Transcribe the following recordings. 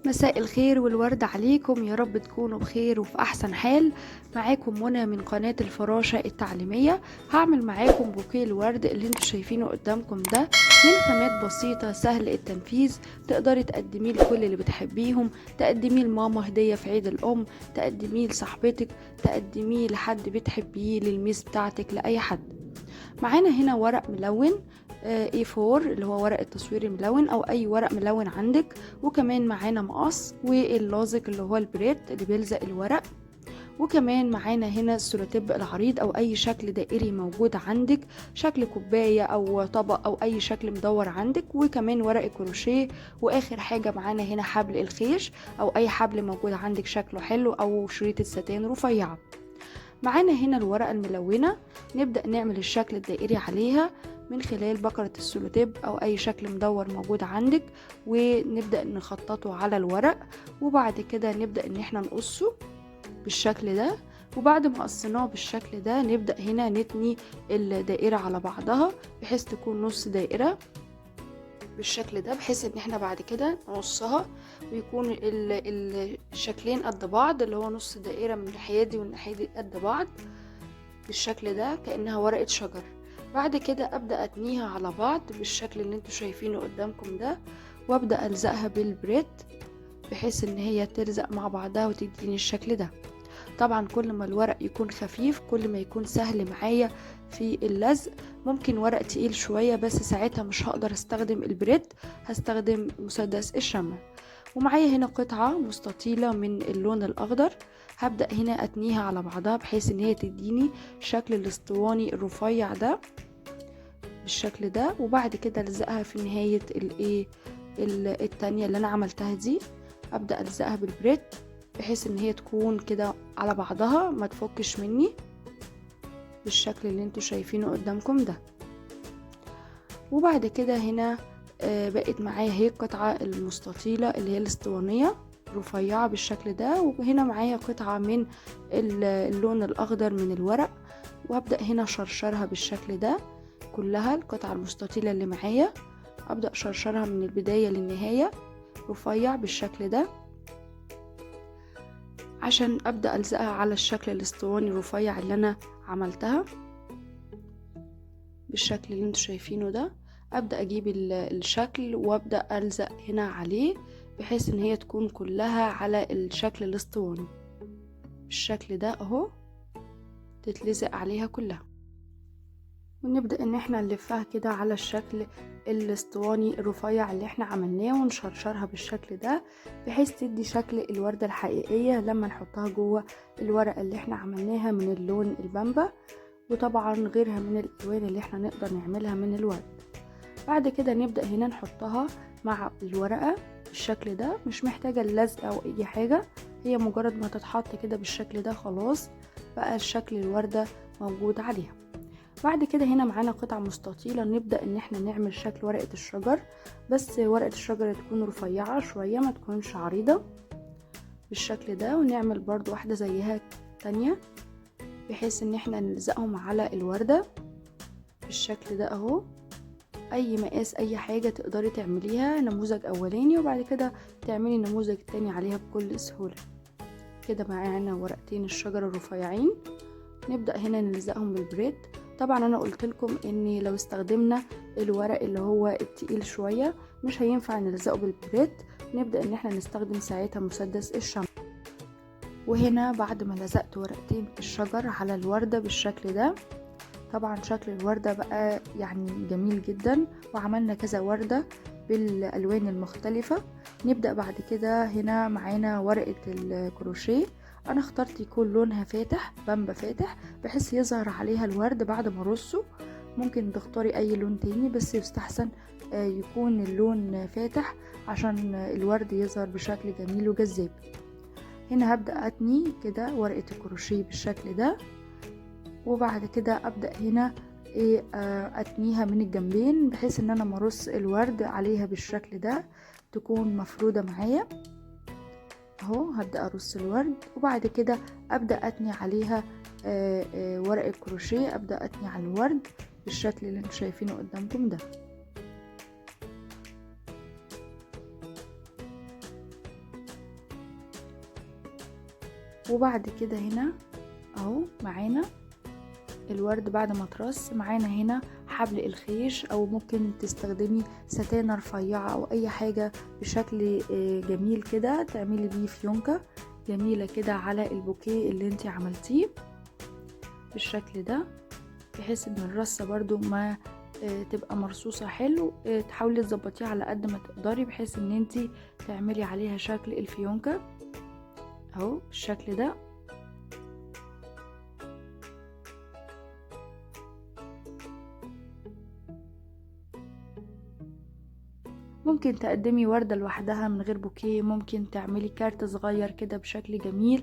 مساء الخير والورد عليكم، يا رب تكونوا بخير وفي أحسن حال. معاكم منى من قناة الفراشة التعليمية. هعمل معاكم بوكيه الورد اللي انتوا شايفينه قدامكم ده من خامات بسيطة سهل التنفيذ. تقدري تقدميه لكل اللي بتحبيهم، تقدميه لماما هدية في عيد الأم، تقدميه لصاحبتك، تقدميه لحد بتحبيه، للميس بتاعتك، لأي حد. معانا هنا ورق ملون A4 اللي هو ورق التصوير الملون او اي ورق ملون عندك، وكمان معانا مقص واللازق اللي هو البريت اللي بيلزق الورق، وكمان معانا هنا السولوتيب العريض او اي شكل دائري موجود عندك، شكل كوباية او طبق او اي شكل مدور عندك، وكمان ورق كروشيه. واخر حاجة معانا هنا حبل الخيش او اي حبل موجود عندك شكله حلو او شريط الستان رفيعة. معانا هنا الورقة الملونة، نبدأ نعمل الشكل الدائري عليها من خلال بكرة السولوتيب أو أي شكل مدور موجود عندك، ونبدأ نخططه على الورق. وبعد كده نبدأ إن احنا نقصه بالشكل ده. وبعد ما قصيناه بالشكل ده نبدأ هنا نتني الدائرة على بعضها بحيث تكون نص دائرة بالشكل ده، بحيث ان احنا بعد كده نقصها ويكون الشكلين قد بعض، اللي هو نص دائرة من الناحية دي والناحية دي قد بعض بالشكل ده كأنها ورقة شجر. بعد كده أبدأ أتنيها على بعض بالشكل اللي انتوا شايفينه قدامكم ده، وأبدأ ألزقها بالبريد بحيث ان هي تلزق مع بعضها وتديني الشكل ده. طبعا كل ما الورق يكون خفيف كل ما يكون سهل معايا في اللزق. ممكن ورق تقيل شوية بس ساعتها مش هقدر استخدم البريد، هستخدم مسدس الشمع. ومعايا هنا قطعة مستطيلة من اللون الأخضر، هبدأ هنا أتنيها على بعضها بحيث ان هي تديني شكل الاسطواني الرفيع ده بالشكل ده. وبعد كده ألزقها في نهاية التانية اللي أنا عملتها دي، أبدأ ألزقها بالبريد بحيث ان هي تكون كده على بعضها ما تفكش مني بالشكل اللي انتوا شايفينه قدامكم ده. وبعد كده هنا بقت معايا هي القطعة المستطيلة اللي هي الاسطوانية رفيعة بالشكل ده، وهنا معايا قطعة من اللون الأخضر من الورق، وهبدأ هنا شرشرها بالشكل ده. كلها القطعة المستطيلة اللي معايا أبدأ شرشرها من البداية للنهاية رفيع بالشكل ده عشان أبدأ ألزقها على الشكل الاسطواني الرفيع اللي أنا عملتها بالشكل اللي انتوا شايفينه ده. أبدأ أجيب الشكل وأبدأ ألزق هنا عليه بحيث ان هي تكون كلها على الشكل الاسطواني بالشكل ده اهو، تتلزق عليها كلها. ونبدأ ان احنا نلفها كده على الشكل الاسطواني الرفيع اللي احنا عملناه ونشرشرها بالشكل ده بحيث تدي شكل الوردة الحقيقية لما نحطها جوه الورقة اللي احنا عملناها من اللون البامبا، وطبعا غيرها من الالوان اللي احنا نقدر نعملها من الورد. بعد كده نبدأ هنا نحطها مع الورقة بالشكل ده، مش محتاجة اللزق او اي حاجة، هي مجرد ما تتحط كده بالشكل ده خلاص بقى الشكل الوردة موجود عليها. بعد كده هنا معانا قطعة مستطيلة، نبدأ ان احنا نعمل شكل ورقة الشجر، بس ورقة الشجر تكون رفيعة شوية ما تكونش عريضة بالشكل ده. ونعمل برضو واحدة زيها تانية بحيث ان احنا نلزقهم على الوردة بالشكل ده اهو. اي مقاس اي حاجة تقدري تعمليها نموذج اولاني وبعد كده تعملي النموذج التاني عليها بكل سهولة. كده معانا ورقتين الشجر الرفيعين، نبدأ هنا نلزقهم بالبريد. طبعا انا قلت لكم ان لو استخدمنا الورق اللي هو التقيل شوية مش هينفع نلزقه بالبريد، نبدأ ان احنا نستخدم ساعتها مسدس الشمع. وهنا بعد ما لزقت ورقتين الشجر على الوردة بالشكل ده، طبعا شكل الوردة بقى يعني جميل جدا، وعملنا كذا وردة بالالوان المختلفة. نبدأ بعد كده هنا معانا ورقة الكروشيه، انا اخترت يكون لونها فاتح بامبا فاتح بحيث يظهر عليها الورد بعد ما ارصه. ممكن تختاري اي لون تاني بس يستحسن يكون اللون فاتح عشان الورد يظهر بشكل جميل وجذاب. هنا هبدأ اتني كده ورقة الكروشيه بالشكل ده، وبعد كده ابدأ هنا اتنيها من الجنبين بحيث ان انا مرص الورد عليها بالشكل ده تكون مفرودة معايا اهو. هبدأ ارص الورد وبعد كده ابدأ اتني عليها ورق الكروشيه، ابدأ اتني على الورد بالشكل اللي انتوا شايفينه قدامكم ده. وبعد كده هنا اهو معانا الورد بعد ما ترص. معانا هنا حبل الخيش، او ممكن تستخدمي ستانة رفيعة او اي حاجة بشكل جميل كده تعملي بيه فيونكة جميلة كده على البوكيه اللي انتي عملتيه بالشكل ده، بحيث ان الرصة برضو ما تبقى مرصوصة حلو. تحاولي تظبطيها على قد ما تقدري بحيث ان انتي تعملي عليها شكل الفيونكة اهو بالشكل ده. ممكن تقدمي وردة لوحدها من غير بوكيه، ممكن تعملي كارت صغير كده بشكل جميل،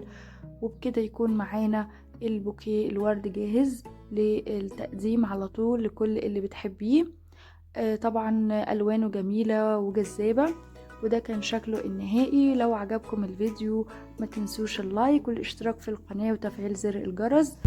وبكده يكون معانا البوكيه الورد جاهز للتقديم على طول لكل اللي بتحبيه. طبعا ألوانه جميلة وجذابة، وده كان شكله النهائي. لو عجبكم الفيديو ما تنسوش اللايك والاشتراك في القناة وتفعيل زر الجرس.